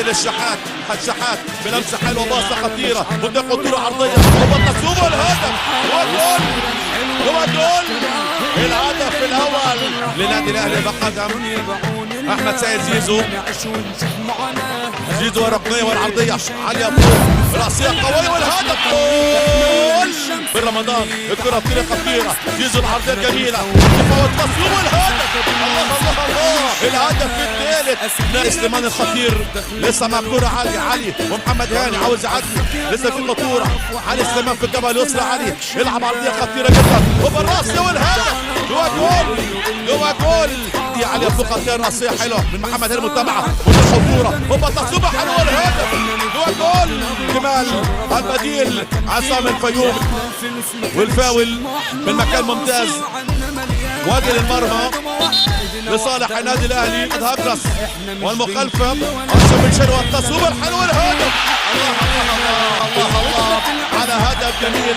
للشحات، الشحات بلمسه حلوه باصه خطيره قدام خطوره عرضيه وبتصوب الهدف. هو جول، هو جول الهدف الاول لنادي الاهلي بقدم احمد سيد زيزو. زيزو الركنيه والعرضيه عاليه فوق راسيه قويه والهدف جول بن رمضان. الكره بطريقه خطيره، زيزو العرضيه الجميله يفوت تصويب والهدف. الله الله الله الهدف الثالث لسليمان الخطير. لسه مع كره عاليه علي ومحمد هاني عاوز يعدي، لسه في خطوره. علي سليمان في الجبهه اليسرى، علي يلعب عرضيه خطيره جدا وبالراس والهدف. هو جول، هو جول دي علي فوق خطيره راسيه حلوه من محمد هاني متابعه والخطوره وبتصويبه حلوه الهدف. هو جول جمال البديل عصام الفيوم والفاول من مكان ممتاز. وادي للمرمى لصالح النادي الاهلي قد هجرس والمخالفه اشرف بن شرقي والتصويب الحلو الهدف. الله الله الله الله على هدف جميل.